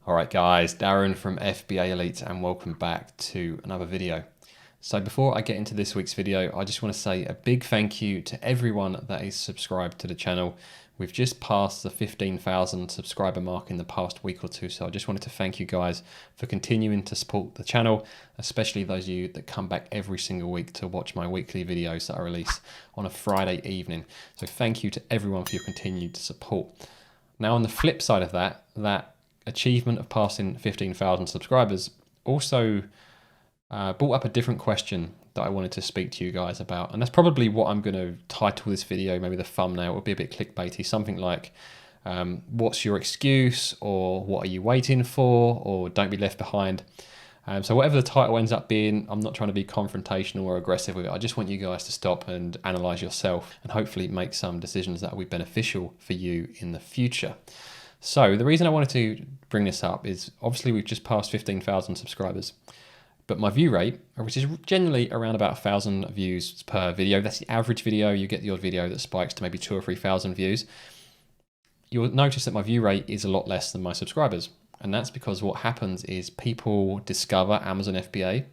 Alright guys, Darren from FBA Elite and welcome back to another video. So before I get into this week's video, I just want to say a big thank you to everyone that is subscribed to the channel. We've just passed the 15,000 subscriber mark in the past week or two, so I just wanted to thank you guys for continuing to support the channel, especially those of you that come back every single week to watch my weekly videos that I release on a Friday evening. So thank you to everyone for your continued support. Now on the flip side of that achievement of passing 15,000 subscribers also brought up a different question that I wanted to speak to you guys about, and that's probably what I'm going to title this video. Maybe the thumbnail will be a bit clickbaity, something like what's your excuse, or what are you waiting for, or don't be left behind. So whatever the title ends up being, I'm not trying to be confrontational or aggressive with it. I just want you guys to stop and analyze yourself and hopefully make some decisions that will be beneficial for you in the future. So the reason I wanted to bring this up is obviously we've just passed 15,000 subscribers, but my view rate, which is generally around about 1,000 views per video, that's the average video. You get the odd video that spikes to maybe 2,000 or 3,000 views. You'll notice that my view rate is a lot less than my subscribers. And that's because what happens is people discover Amazon FBA.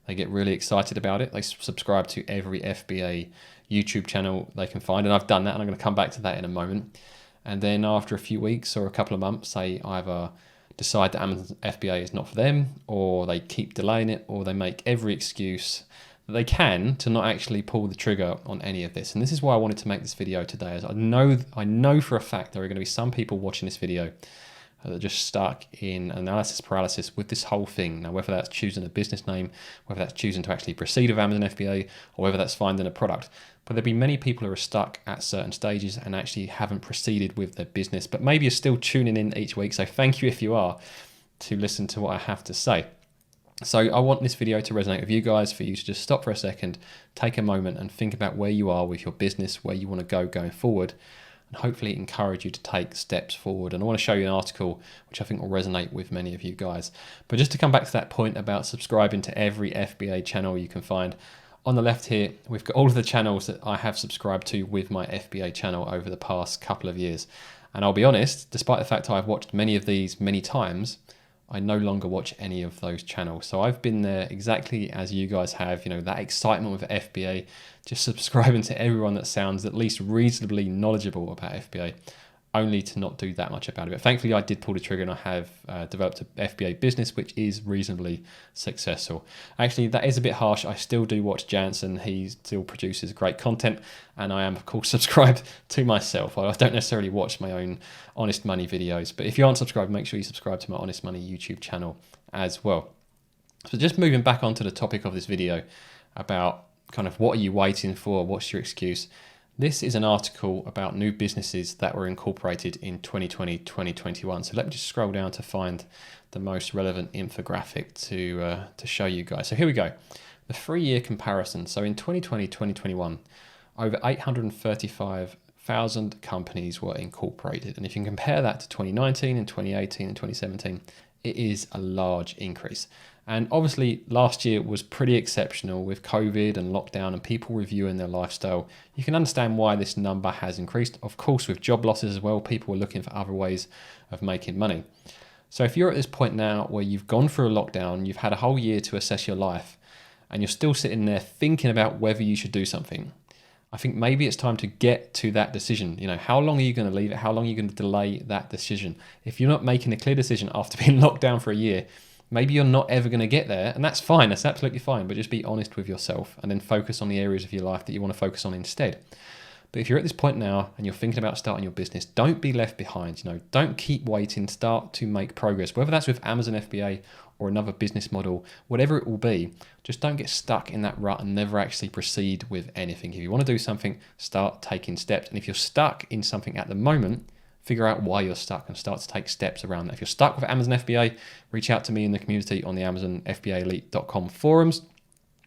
They get really excited about it. They subscribe to every FBA YouTube channel they can find. And I've done that, and I'm going to come back to that in a moment. And then after a few weeks or a couple of months, they either decide that Amazon FBA is not for them, or they keep delaying it, or they make every excuse that they can to not actually pull the trigger on any of this. And this is why I wanted to make this video today, as I know for a fact there are going to be some people watching this video that are just stuck in analysis paralysis with this whole thing. Now, whether that's choosing a business name, whether that's choosing to actually proceed with Amazon FBA, or whether that's finding a product. But there'll be many people who are stuck at certain stages and actually haven't proceeded with their business, but maybe you're still tuning in each week. So thank you if you are, to listen to what I have to say. So I want this video to resonate with you guys, for you to just stop for a second, take a moment and think about where you are with your business, where you want to go going forward, and hopefully encourage you to take steps forward. And I want to show you an article which I think will resonate with many of you guys. But just to come back to that point about subscribing to every FBA channel you can find, on the left here, we've got all of the channels that I have subscribed to with my FBA channel over the past couple of years. And I'll be honest, despite the fact I've watched many of these many times, I no longer watch any of those channels. So I've been there exactly as you guys have, that excitement with FBA, just subscribing to everyone that sounds at least reasonably knowledgeable about FBA, only to not do that much about it. But thankfully I did pull the trigger, and I have developed an FBA business which is reasonably successful. Actually, that is a bit harsh. I still do watch Jansen. He still produces great content, and I am of course subscribed to myself. I don't necessarily watch my own Honest Money videos, but if you aren't subscribed, make sure you subscribe to my Honest Money YouTube channel as well. So just moving back onto the topic of this video about kind of what are you waiting for, what's your excuse. This is an article about new businesses that were incorporated in 2020, 2021. So let me just scroll down to find the most relevant infographic to show you guys. So here we go. The 3-year comparison. So in 2020, 2021, over 835,000 companies were incorporated. And if you can compare that to 2019 and 2018 and 2017, it is a large increase. And obviously last year was pretty exceptional with COVID and lockdown and people reviewing their lifestyle. You can understand why this number has increased. Of course, with job losses as well, people are looking for other ways of making money. So if you're at this point now where you've gone through a lockdown, you've had a whole year to assess your life, and you're still sitting there thinking about whether you should do something, I think maybe it's time to get to that decision. How long are you going to leave it? How long are you going to delay that decision? If you're not making a clear decision after being locked down for a year, maybe you're not ever going to get there, and that's fine. That's absolutely fine. But just be honest with yourself and then focus on the areas of your life that you want to focus on instead. But if you're at this point now and you're thinking about starting your business, don't be left behind. Don't keep waiting. Start to make progress, whether that's with Amazon FBA or another business model, whatever it will be. Just don't get stuck in that rut and never actually proceed with anything. If you want to do something, start taking steps. And if you're stuck in something at the moment, figure out why you're stuck and start to take steps around that. If you're stuck with Amazon FBA, reach out to me in the community on the AmazonFBAElite.com forums,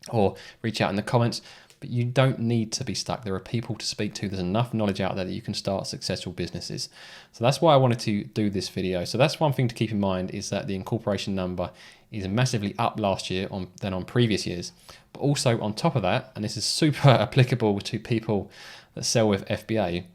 or reach out in the comments. But you don't need to be stuck. There are people to speak to. There's enough knowledge out there that you can start successful businesses. So that's why I wanted to do this video. So that's one thing to keep in mind, is that the incorporation number is massively up last year than on previous years. But also on top of that, and this is super applicable to people that sell with FBA,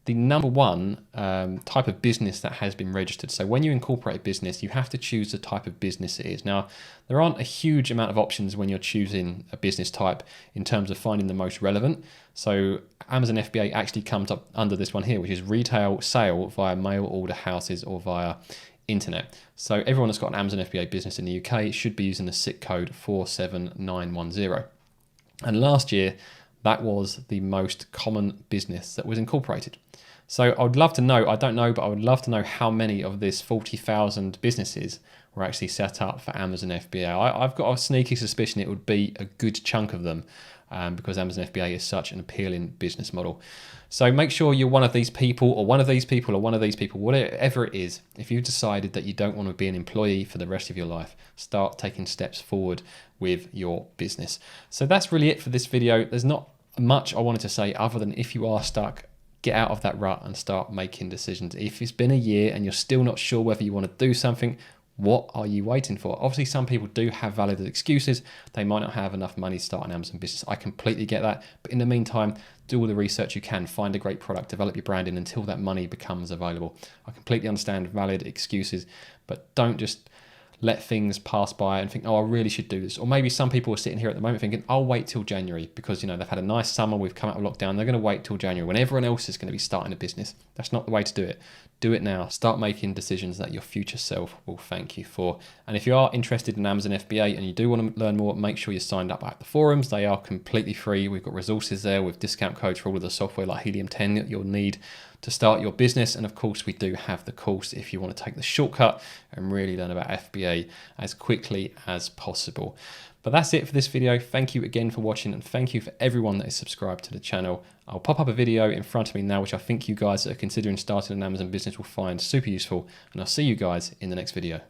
the number one type of business that has been registered. So when you incorporate a business, you have to choose the type of business it is. Now, there aren't a huge amount of options when you're choosing a business type in terms of finding the most relevant. So Amazon FBA actually comes up under this one here, which is retail sale via mail order houses or via internet. So everyone that's got an Amazon FBA business in the UK should be using the SIC code 47910. And last year, that was the most common business that was incorporated. So I would love to know, I don't know, but I would love to know how many of this 40,000 businesses were actually set up for Amazon FBA. I've got a sneaky suspicion it would be a good chunk of them because Amazon FBA is such an appealing business model. So make sure you're one of these people or one of these people or one of these people, whatever it is. If you've decided that you don't want to be an employee for the rest of your life, start taking steps forward with your business. So that's really it for this video. There's not much I wanted to say other than if you are stuck, get out of that rut and start making decisions. If it's been a year and you're still not sure whether you want to do something, what are you waiting for? Obviously, some people do have valid excuses. They might not have enough money to start an Amazon business. I completely get that. But in the meantime, do all the research you can, find a great product, develop your branding until that money becomes available. I completely understand valid excuses, but don't just let things pass by and think, oh, I really should do this. Or maybe some people are sitting here at the moment thinking, I'll wait till January because, they've had a nice summer, we've come out of lockdown, they're going to wait till January when everyone else is going to be starting a business. That's not the way to do it. Do it now. Start making decisions that your future self will thank you for. And if you are interested in Amazon FBA and you do want to learn more, make sure you're signed up at the forums. They are completely free. We've got resources there with discount codes for all of the software like Helium 10 that you'll need to start your business. And of course, we do have the course if you want to take the shortcut and really learn about FBA as quickly as possible. But that's it for this video. Thank you again for watching and thank you for everyone that is subscribed to the channel. I'll pop up a video in front of me now, which I think you guys that are considering starting an Amazon business will find super useful. And I'll see you guys in the next video.